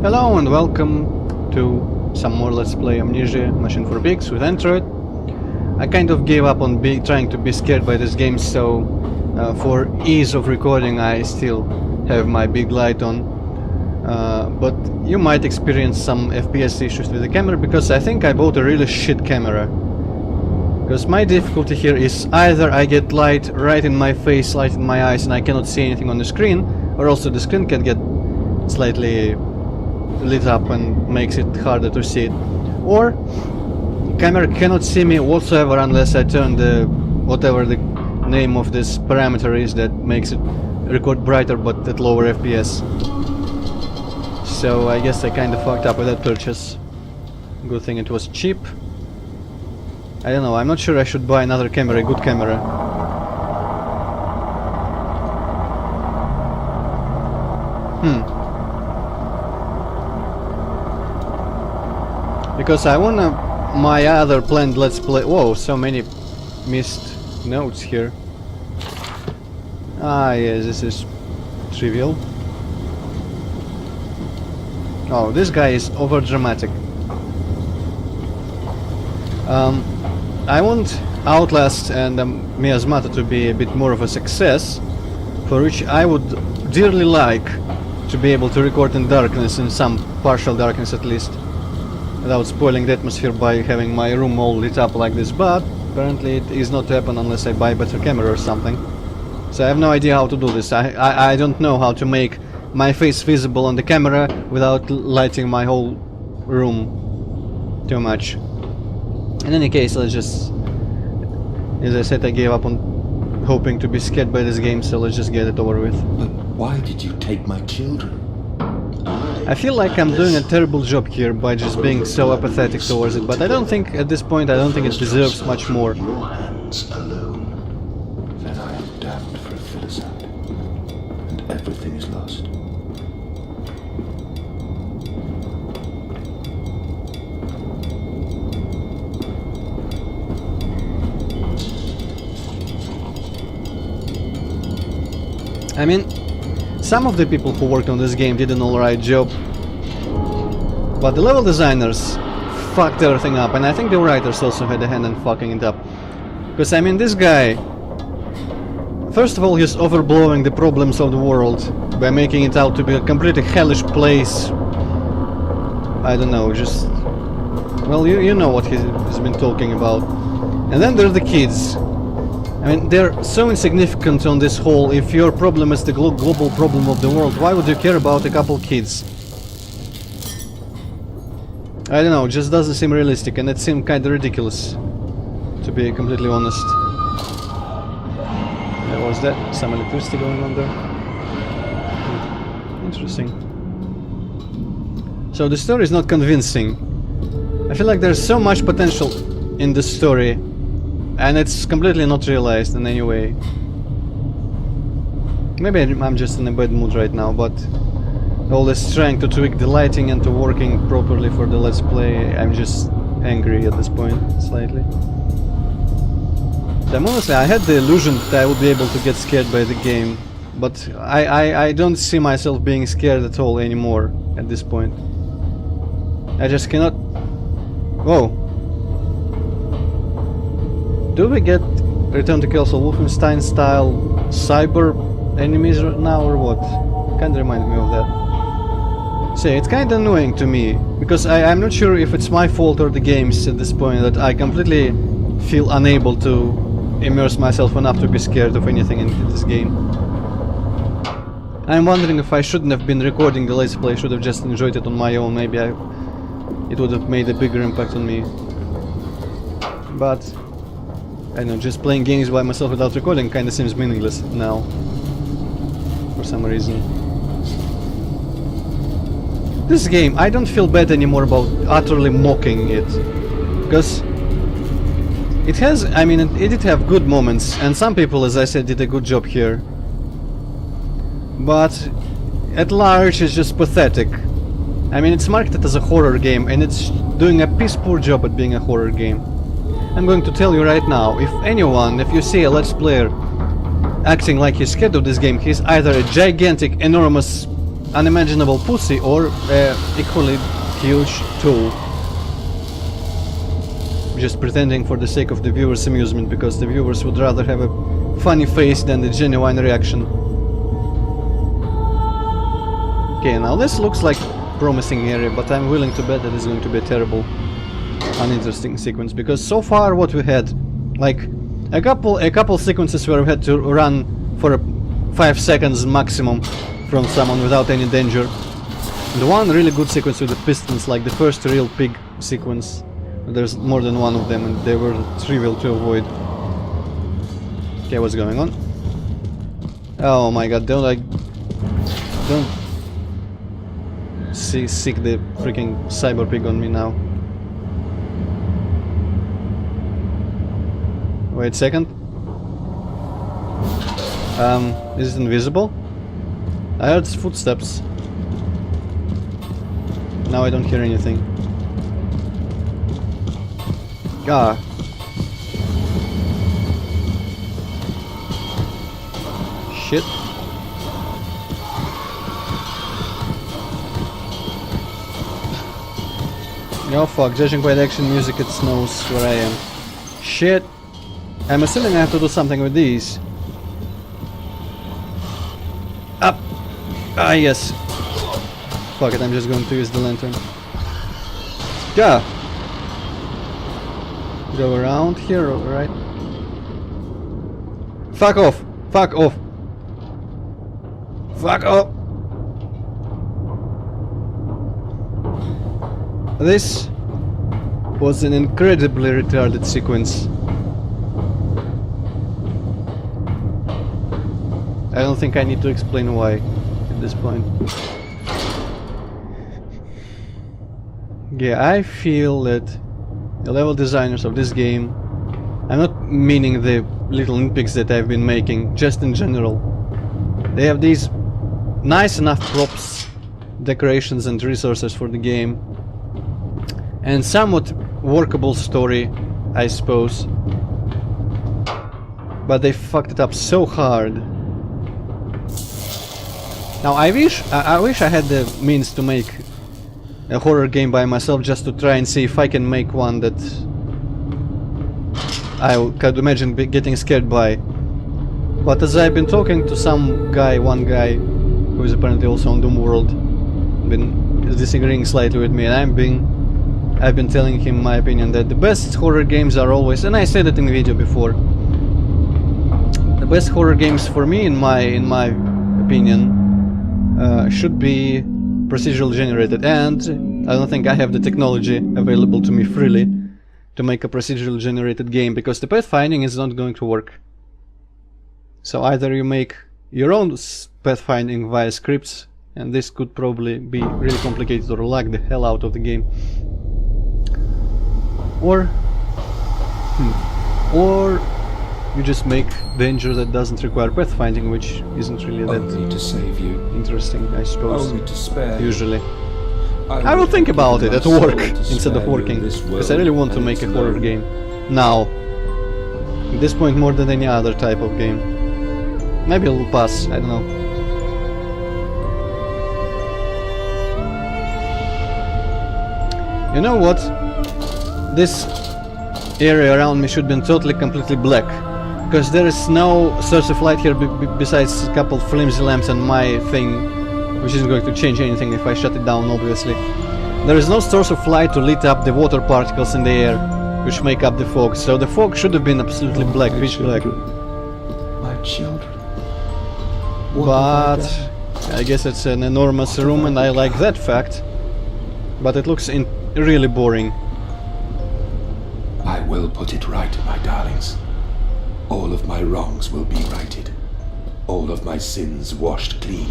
Hello and welcome to some more Let's Play Amnesia Machine for Pigs with Antroid. I kind of gave up on trying to be scared by this game, so for ease of recording I still have my big light on. But you might experience some FPS issues with the camera, because I think I bought a really shit camera. Because my difficulty here is either I get light right in my face, light in my eyes, and I cannot see anything on the screen, or also the screen can get slightly lit up and makes it harder to see it, or camera cannot see me whatsoever unless I turn the whatever the name of this parameter is that makes it record brighter but at lower FPS. So I guess I kinda fucked up with that purchase. Good thing it was cheap. I don't know, I'm not sure I should buy another camera, a good camera. Because I wanna my other planned Let's Play. Whoa, so many missed notes here. Ah, yes, this is trivial. Oh, this guy is over dramatic. I want Outlast and Miasmata to be a bit more of a success, for which I would dearly like to be able to record in darkness, in some partial darkness at least, without spoiling the atmosphere by having my room all lit up like this, but apparently it is not to happen unless I buy a better camera or something. So I have no idea how to do this. I don't know how to make my face visible on the camera without lighting my whole room too much. In any case, let's just... As I said, I gave up on hoping to be scared by this game, so let's just get it over with. But why did you take my children? I feel like I'm doing a terrible job here by just being so apathetic towards it, but I don't think, at this point, I don't think it deserves much more. Your hands alone. Then I am damned for a philosopher, and everything is lost. I mean, some of the people who worked on this game did an alright job, but the level designers fucked everything up, and I think the writers also had a hand in fucking it up. Because, I mean, this guy... First of all, he's overblowing the problems of the world by making it out to be a completely hellish place. I don't know, just... Well, you know what he's been talking about. And then there are the kids. I mean, they're so insignificant on this whole. If your problem is the global problem of the world, why would you care about a couple kids? I don't know, it just doesn't seem realistic, and it seemed kinda ridiculous, to be completely honest. What was that? Some electricity going on there? Interesting. So the story is not convincing. I feel like there's so much potential in this story, and it's completely not realized in any way. Maybe I'm just in a bad mood right now, but all this trying to tweak the lighting and to working properly for the Let's Play, I'm just angry at this point, slightly. Honestly, I had the illusion that I would be able to get scared by the game, but I don't see myself being scared at all anymore at this point. I just cannot... Whoa! Do we get Return to Castle Wolfenstein style cyber enemies right now, or what? Kinda remind me of that. See, it's kinda annoying to me, because I'm not sure if it's my fault or the game's at this point, that I completely feel unable to immerse myself enough to be scared of anything in this game. I'm wondering if I shouldn't have been recording the Let's Play, I should have just enjoyed it on my own, maybe it would have made a bigger impact on me. But... I don't know, just playing games by myself without recording kinda seems meaningless now. For some reason. This game, I don't feel bad anymore about utterly mocking it. Because it has, I mean, it did have good moments, and some people, as I said, did a good job here. But at large, it's just pathetic. I mean, it's marketed as a horror game, and it's doing a piss poor job at being a horror game. I'm going to tell you right now, if you see a Let's Player acting like he's scared of this game, he's either a gigantic, enormous unimaginable pussy or equally huge tool. Just pretending for the sake of the viewers' amusement, because the viewers would rather have a funny face than the genuine reaction. Okay, now this looks like a promising area, but I'm willing to bet that it's going to be a terrible, uninteresting sequence, because so far what we had, like a couple sequences where we had to run for 5 seconds maximum from someone without any danger. And one really good sequence with the pistons, like the first real pig sequence. There's more than one of them and they were trivial to avoid. Okay, what's going on? Oh my god, don't sick the freaking cyber pig on me now. Wait a second. Is it invisible? I heard footsteps. Now I don't hear anything. Ah. Shit. Oh fuck, judging by the action music it knows where I am. Shit. I'm assuming I have to do something with these. Up! Ah yes. Fuck it, I'm just going to use the lantern. Yeah. Go around here, right? Fuck off! Fuck off! Fuck off! This was an incredibly retarded sequence. I don't think I need to explain why at this point. Yeah, I feel that the level designers of this game, I'm not meaning the little nitpicks that I've been making, just in general. They have these nice enough props, decorations and resources for the game, and somewhat workable story, I suppose. But they fucked it up so hard. Now I wish I had the means to make a horror game by myself, just to try and see if I can make one that I could imagine getting scared by. But as I've been talking to one guy who is apparently also on Doom World, been disagreeing slightly with me, and I've been telling him my opinion that the best horror games are always, and I said it in the video before, the best horror games for me, in my opinion, should be procedural generated, and I don't think I have the technology available to me freely to make a procedural generated game, because the pathfinding is not going to work. So either you make your own pathfinding via scripts, and this could probably be really complicated or lag the hell out of the game, or you just make danger that doesn't require pathfinding, which isn't really that Only to save you. interesting, I suppose. Only to spare you. Usually. I will think about it at work instead of working, because I really want to make a horror game now. At this point, more than any other type of game. Maybe a little pass, I don't know. You know what? This area around me should be totally completely black, because there is no source of light here besides a couple flimsy lamps and my thing, which isn't going to change anything if I shut it down, obviously. There is no source of light to light up the water particles in the air, which make up the fog, so the fog should have been absolutely black, pitch black. My children. But I guess it's an enormous room and I like that fact, but it looks really boring. I will put it right, my darlings. All of my wrongs will be righted. All of my sins washed clean.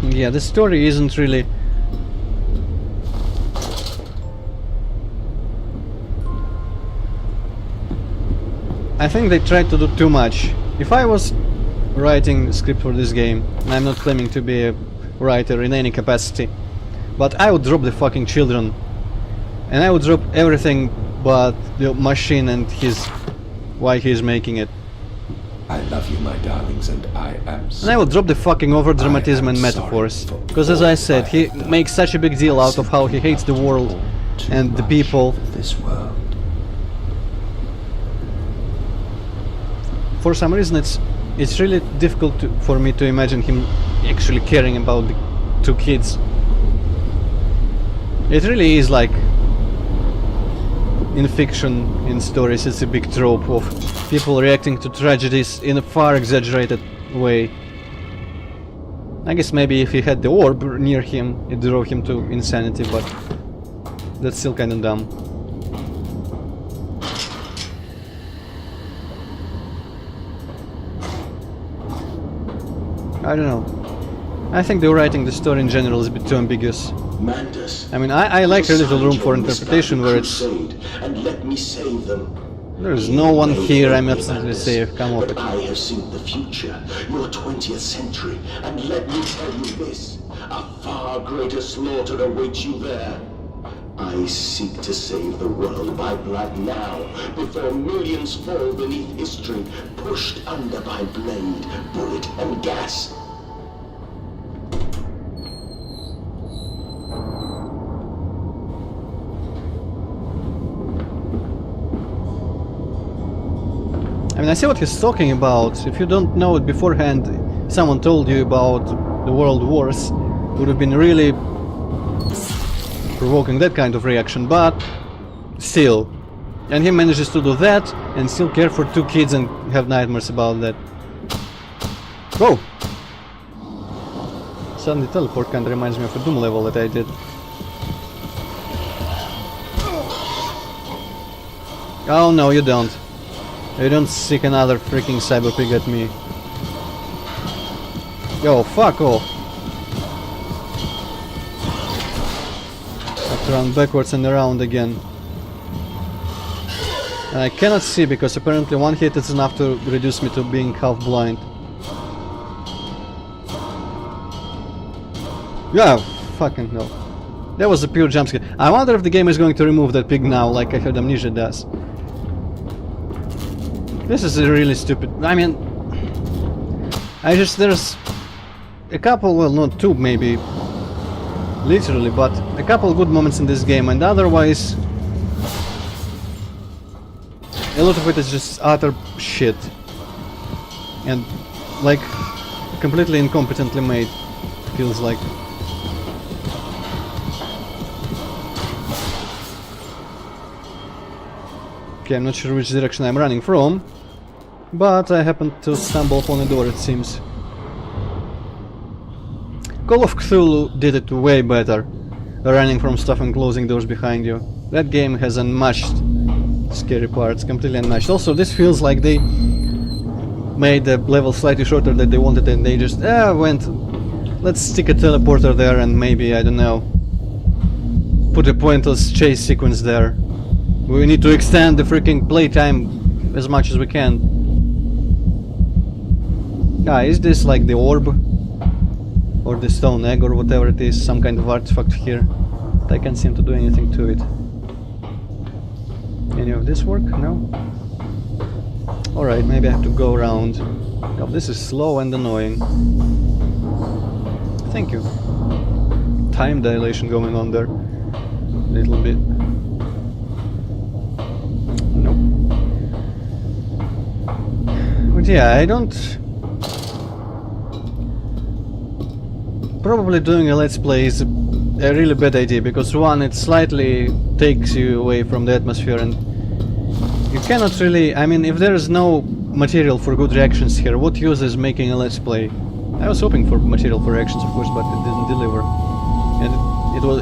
Yeah, the story isn't really... I think they tried to do too much. If I was writing a script for this game, and I'm not claiming to be a writer in any capacity, but I would drop the fucking children. And I would drop everything but the machine and why he's making it. I love you, my darlings, and I am And I will drop the fucking over-dramatism and metaphors. Because as I said, he makes such a big deal out of how he hates the world and the people. This world. For some reason it's really difficult for me to imagine him actually caring about the two kids. It really is like in fiction, in stories, it's a big trope of people reacting to tragedies in a far exaggerated way. I guess maybe if he had the orb near him, it drove him to insanity, but that's still kinda dumb. I don't know. I think the writing the story in general is a bit too ambiguous. I mean, I like a little room for interpretation where it's... There's no one here, I'm absolutely safe, come on. I have seen the future, your 20th century, and let me tell you this, a far greater slaughter awaits you there. I seek to save the world by blood now, before millions fall beneath history, pushed under by blade, bullet, and gas. I mean, I see what he's talking about. If you don't know it beforehand, someone told you about the world wars, would have been really provoking that kind of reaction, but still. And he manages to do that and still care for two kids and have nightmares about that. Go! Suddenly teleport kinda reminds me of a Doom level that I did. Oh no, you don't. You don't seek another freaking cyber pig at me. Yo, fuck off. Have to run backwards and around again. And I cannot see because apparently one hit is enough to reduce me to being half blind. Yeah, fucking no. That was a pure jumpscare. I wonder if the game is going to remove that pig now, like I heard Amnesia does. This is a really stupid... I mean... there's a couple, well not two maybe, literally, but a couple good moments in this game, and otherwise... a lot of it is just utter shit. And, like, completely incompetently made, feels like. Okay, I'm not sure which direction I'm running from, but I happened to stumble upon a door, it seems. Call of Cthulhu did it way better, running from stuff and closing doors behind you. That game has unmatched scary parts, completely unmatched. Also, this feels like they made the level slightly shorter than they wanted, and they just went, let's stick a teleporter there and maybe, I don't know, put a pointless chase sequence there. We need to extend the freaking playtime as much as we can. Ah, is this like the orb? Or the stone egg or whatever it is, some kind of artifact here? I can't seem to do anything to it. Any of this work? No? Alright, maybe I have to go around. Oh, this is slow and annoying. Thank you. Time dilation going on there. A little bit. Nope. But yeah, I don't... Probably doing a let's play is a really bad idea, because one, it slightly takes you away from the atmosphere, and you cannot really... I mean, if there is no material for good reactions here, what use is making a let's play? I was hoping for material for reactions, of course, but it didn't deliver. And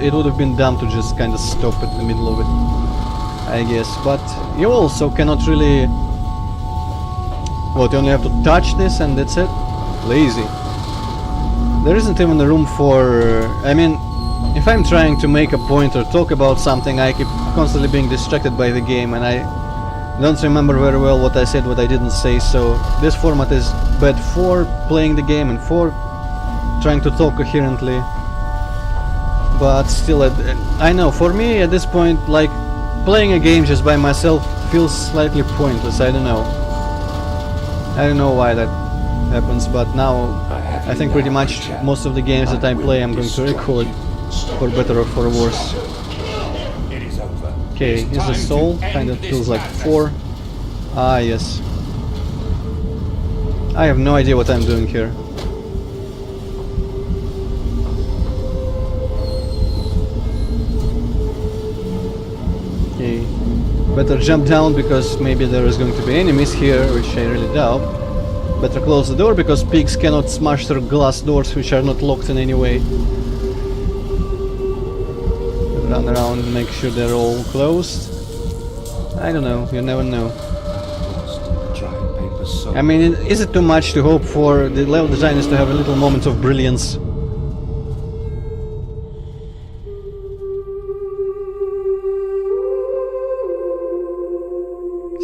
it would have been dumb to just kind of stop at the middle of it, I guess. But you also cannot really... What, you only have to touch this and that's it? Lazy. There isn't even a room for... I mean, if I'm trying to make a point or talk about something, I keep constantly being distracted by the game, and I don't remember very well what I said, what I didn't say, so this format is bad for playing the game and for trying to talk coherently. But still, I know, for me at this point, like, playing a game just by myself feels slightly pointless, I don't know. I don't know why that happens, but now I think pretty much most of the games that I play I'm going to record, for better or for worse. It is over. Okay, is the soul? Kinda feels like 4. Ah, yes. I have no idea what I'm doing here. Okay, better jump down because maybe there is going to be enemies here, which I really doubt. Better close the door because pigs cannot smash through glass doors which are not locked in any way. Run around and make sure they're all closed. I don't know, you never know. I mean, is it too much to hope for the level designers to have a little moment of brilliance?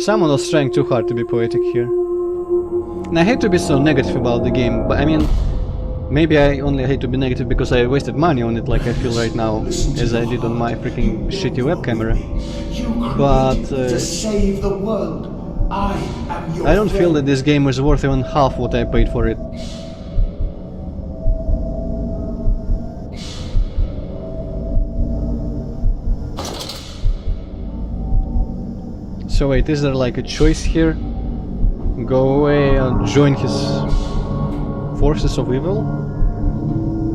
Someone was trying too hard to be poetic here. And I hate to be so negative about the game, but I mean, maybe I only hate to be negative because I wasted money on it like I feel right now, as I did on my freaking shitty web camera. But to save the world. I am your I don't feel friend. that this game is worth even half what I paid for it. So wait, is there like a choice here? Go away and join his forces of evil?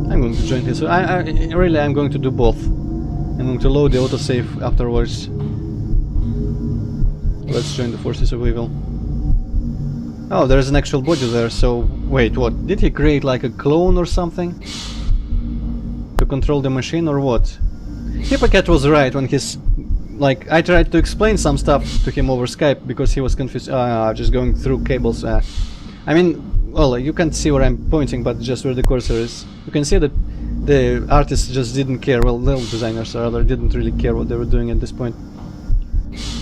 I'm going to join his... really, I'm going to do both. I'm going to load the autosave afterwards. Let's join the forces of evil. Oh, there's an actual body there, so... Wait, what? Did he create like a clone or something? To control the machine or what? Hippocat was right when he's... Like, I tried to explain some stuff to him over Skype because he was confused. Just going through cables. I mean, well, you can't see where I'm pointing, but just where the cursor is. You can see that the artists just didn't care. Well, level designers rather didn't really care what they were doing at this point.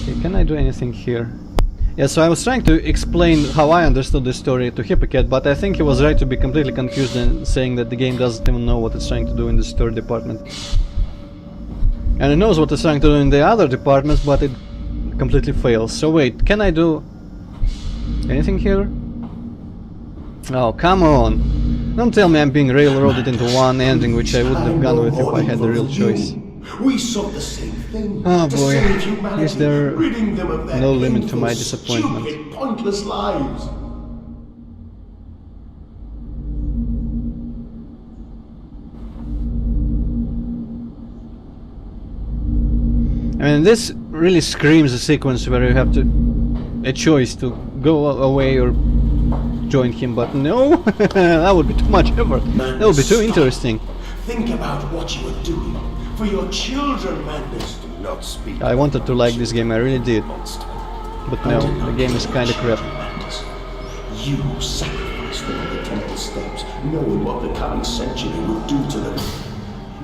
Okay, can I do anything here? Yeah, so I was trying to explain how I understood the story to Hippocat, but I think he was right to be completely confused and saying that the game doesn't even know what it's trying to do in the story department. And it knows what it's trying to do in the other departments, but it completely fails. So wait, can I do anything here? Oh, come on! Don't tell me I'm being railroaded into one ending which I wouldn't have gone with if I had the real choice. We sought the same thing. Oh to boy, save humanity, is there ridding them of their no limit to painful, my disappointment? Stupid, pointless lives. I mean, this really screams a sequence where you have a choice to go away or join him, but no, that would be too much effort. That would be too interesting. Think about what you are doing for your children, Magnus. Do not speak. I wanted to like this game, I really did, Monster. but no, the game is kinda crap. Magnus. You sacrificed them on the temple steps, knowing what the coming century would do to them.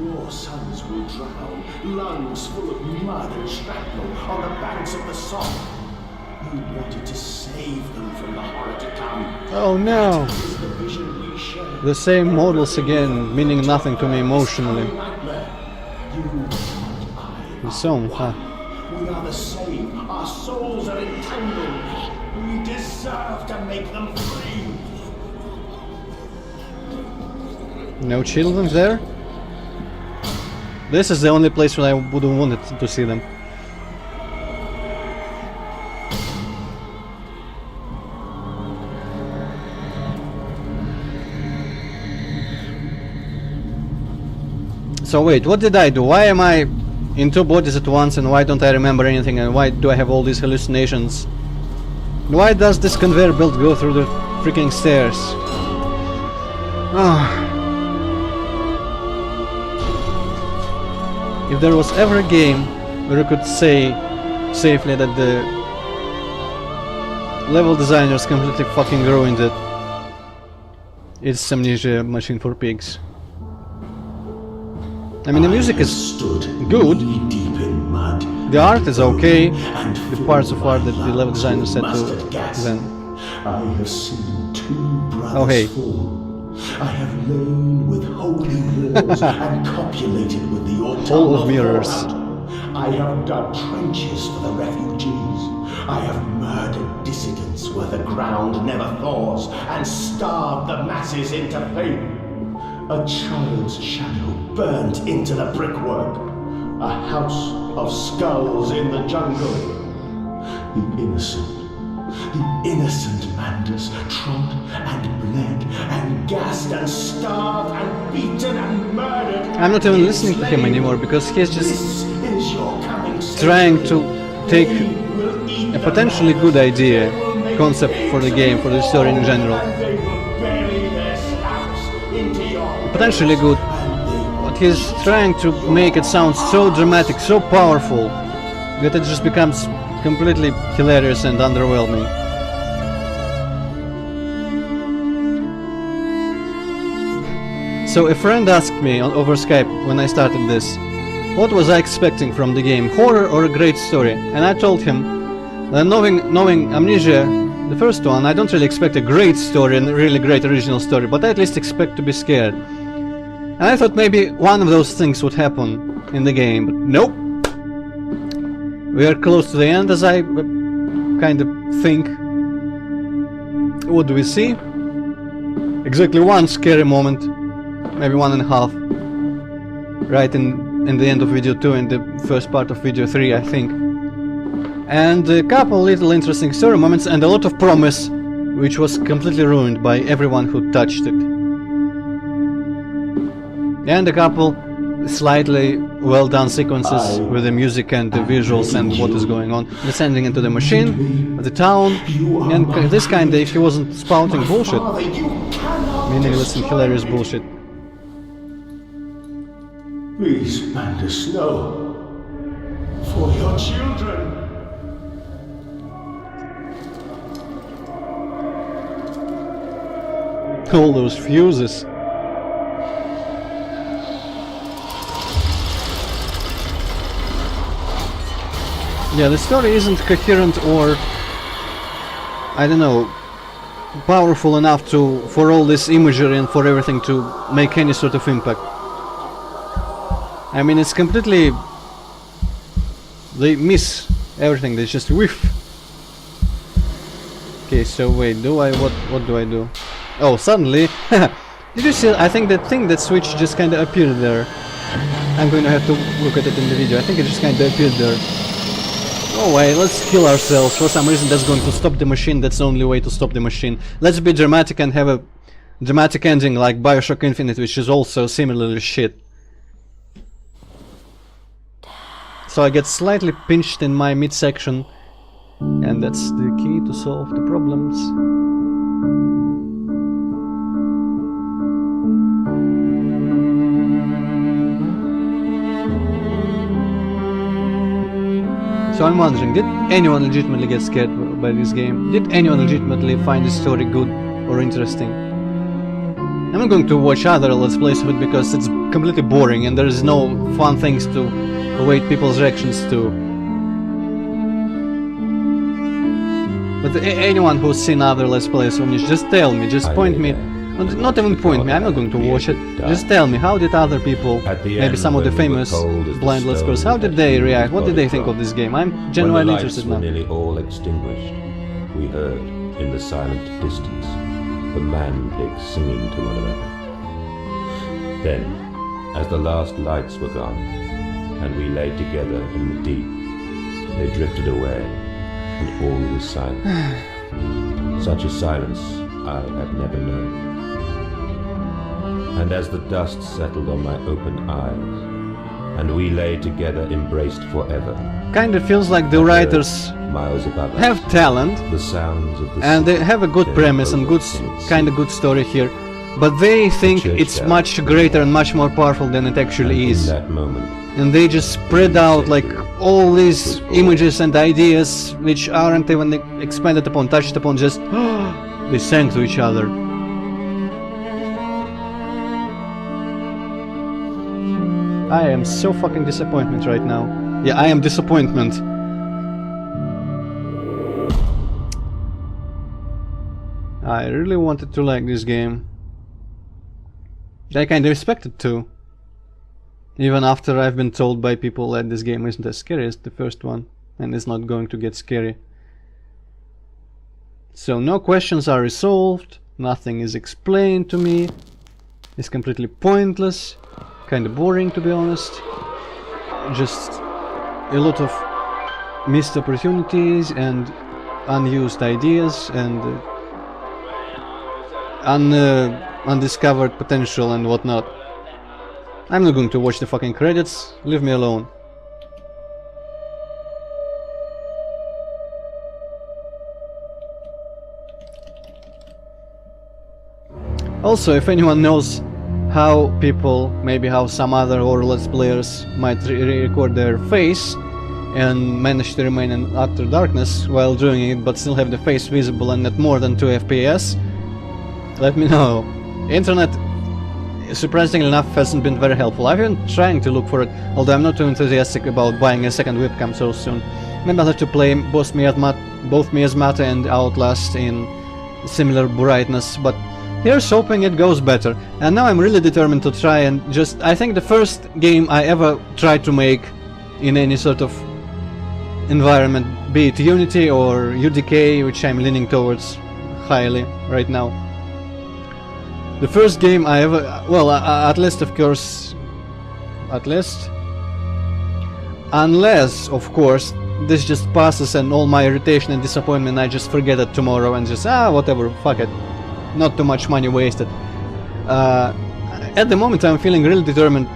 Your sons will drown, lungs full of mud and shrapnel on the banks of the Somme. You wanted to save them from the horror to come. Oh no! Is the vision we share. The same models again, meaning nothing to me emotionally. Nightmare. You and I The song, huh? We are the same. Our souls are entangled. We deserve to make them free. No children there? This is the only place where I wouldn't want it to see them. So wait, what did I do? Why am I in two bodies at once and why don't I remember anything and why do I have all these hallucinations? Why does this conveyor belt go through the freaking stairs? Ah. If there was ever a game where you could say safely that the level designers completely fucking ruined it, it's Amnesia Machine for Pigs. I mean, the music is good, Deep in mud. the art is okay, the parts of art that the level designers said to then. I have seen two brothers Oh, hey. fall. I have lain with holy walls and copulated with the Hall of autumnal mirrors. fallout. I I have dug trenches for the refugees. I have murdered dissidents where the ground never thaws and starved the masses into pain. A child's shadow burned into the brickwork. A house of skulls in the jungle. The innocent Mandus trod and bled and gassed and starved and beaten and murdered. I'm not even listening to him anymore because he's just This is your coming trying to take They will eat a the potentially land. good idea, They will make concept for the game, for the story in general. And they will bury their scalps into your Potentially good, but he's trying to make it sound so dramatic, so powerful, that it just becomes completely hilarious and underwhelming. So a friend asked me over Skype when I started this, what was I expecting from the game, horror or a great story? And I told him that knowing Amnesia, the first one, I don't really expect a great story and a really great original story, but I at least expect to be scared. And I thought maybe one of those things would happen in the game, but nope. We are close to the end, as I kind of think. What do we see? Exactly one scary moment, maybe 1.5, right in the end of video 2 and the first part of video 3, I think. And a couple little interesting story moments and a lot of promise, which was completely ruined by everyone who touched it. And a couple slightly well done sequences with the music and the visuals and what is going on. Descending into the machine, the town, and this kind of, if he wasn't spouting bullshit. Meaningless and hilarious bullshit. Please, Mandus, no. For your children. All those fuses. Yeah, the story isn't coherent or, I don't know, powerful enough for all this imagery and for everything to make any sort of impact. I mean, it's completely... they miss everything, they just whiff. Okay, so wait, what do I do? Oh, suddenly... Did you see? I think that switch just kinda appeared there. I'm going to have to look at it in the video. I think it just kinda appeared there. Oh wait, let's kill ourselves. For some reason that's going to stop the machine. That's the only way to stop the machine. Let's be dramatic and have a dramatic ending like BioShock Infinite, which is also similarly shit. So I get slightly pinched in my midsection, and that's the key to solve the problems. So I'm wondering, did anyone legitimately get scared by this game? Did anyone legitimately find this story good or interesting? I'm not going to watch other Let's Plays of it because it's completely boring and there is no fun things to await people's reactions to. But anyone who's seen other Let's Plays of it, just tell me, just point me. Not even point me, I'm not going to watch it. Just tell me, how did other people, maybe some of the famous blind Let's Players, how did they react? What did they think of this game? I'm genuinely interested now. When the lights were nearly all extinguished, we heard, in the silent distance, the man-pigs singing to one another. Then, as the last lights were gone, and we lay together in the deep, they drifted away, and all was silent. Such a silence I have never known. And as the dust settled on my open eyes, and we lay together embraced forever. Kind of feels like the writers miles above us, have talent, the sounds of the and they have a good premise and good, kind of good story here, but they think it's much greater and much more powerful than it actually is. In that moment, and they just spread out like all these images and ideas which aren't even expanded upon, touched upon, just they sang to each other. I am so fucking disappointment right now. Yeah, I am disappointment. I really wanted to like this game. I kinda expected to. Even after I've been told by people that this game isn't as scary as the first one, and it's not going to get scary. So no questions are resolved, nothing is explained to me. It's completely pointless, kinda boring to be honest. Just a lot of missed opportunities and unused ideas and undiscovered potential and whatnot. I'm not going to watch the fucking credits, leave me alone. Also, if anyone knows how people, maybe how some other horror let's players might re-record their face and manage to remain in utter darkness while doing it but still have the face visible and at more than 2 FPS, let me know. Internet, surprisingly enough, hasn't been very helpful. I've been trying to look for it, although I'm not too enthusiastic about buying a second webcam so soon. Maybe I'll have to play both Miasmata and Outlast in similar brightness, but here's hoping it goes better. And now I'm really determined to try and just... I think the first game I ever tried to make in any sort of environment, be it Unity or UDK, which I'm leaning towards highly right now. The first game I ever... well, at least of course... at least... unless, of course, this just passes and all my irritation and disappointment I just forget it tomorrow and just, whatever, fuck it. Not too much money wasted. At the moment I'm feeling really determined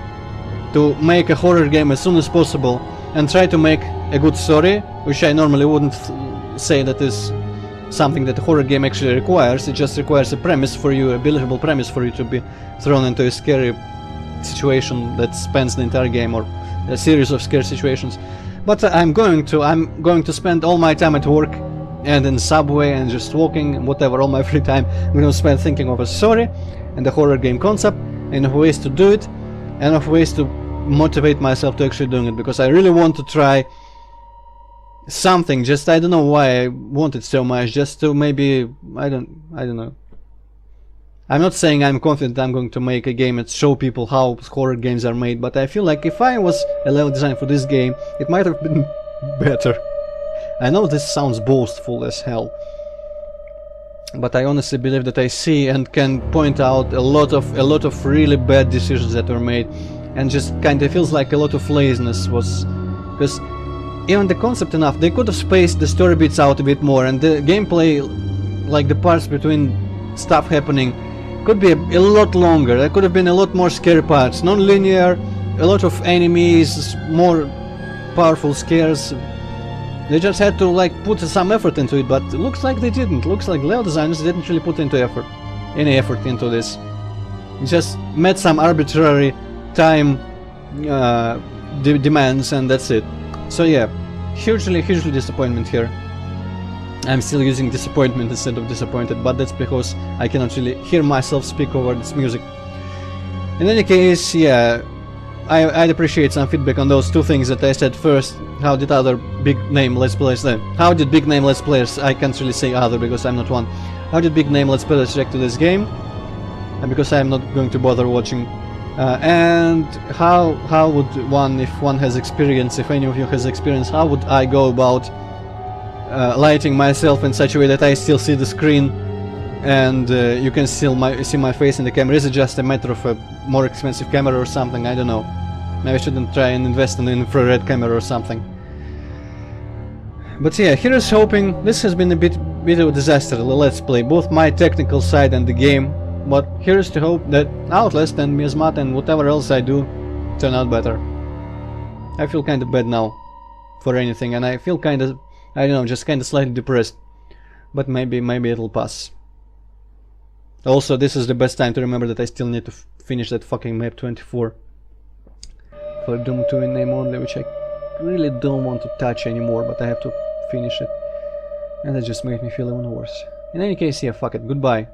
to make a horror game as soon as possible and try to make a good story, which I normally wouldn't say that is something that a horror game actually requires. It just requires a premise for you, a believable premise for you to be thrown into a scary situation that spans the entire game, or a series of scary situations. But I'm going to spend all my time at work and in subway and just walking, whatever, all my free time I'm going to spend thinking of a story and the horror game concept and of ways to do it and of ways to motivate myself to actually doing it, because I really want to try something. Just I don't know why I want it so much, just to maybe I don't know. I'm not saying I'm confident I'm going to make a game and show people how horror games are made, but I feel like if I was a level designer for this game, it might have been better. I know this sounds boastful as hell, but I honestly believe that I see and can point out a lot of really bad decisions that were made, and just kinda feels like a lot of laziness was, because even the concept enough, they could have spaced the story bits out a bit more, and the gameplay, like the parts between stuff happening, could be a lot longer. There could have been a lot more scary parts, non-linear, a lot of enemies, more powerful scares. They just had to like put some effort into it, but it looks like they didn't. Looks like level designers didn't really put any effort into this. Just met some arbitrary time demands, and that's it. So yeah, hugely disappointment here. I'm still using disappointment instead of disappointed, but that's because I cannot really hear myself speak over this music. In any case, yeah, I'd appreciate some feedback on those two things that I said first. How did other big name let's players then? How did big name let's players, I can't really say other because I'm not one. How did big name let's players react to this game? And because I'm not going to bother watching. And how would one, if one has experience, if any of you has experience, how would I go about lighting myself in such a way that I still see the screen and you can still see my face in the camera? Is it just a matter of a more expensive camera or something? I don't know. Maybe I shouldn't try and invest in an infrared camera or something. But yeah, here's hoping. This has been a bit of a disaster, let's play, both my technical side and the game. But here's to hope that Outlast and Miasmata and whatever else I do turn out better. I feel kind of bad now for anything, and I feel kind of, I don't know, just kind of slightly depressed. But maybe it'll pass. Also, this is the best time to remember that I still need to finish that fucking map 24 for Doom 2 in name only, which I really don't want to touch anymore, but I have to finish it. And that just made me feel even worse. In any case, yeah, fuck it, goodbye.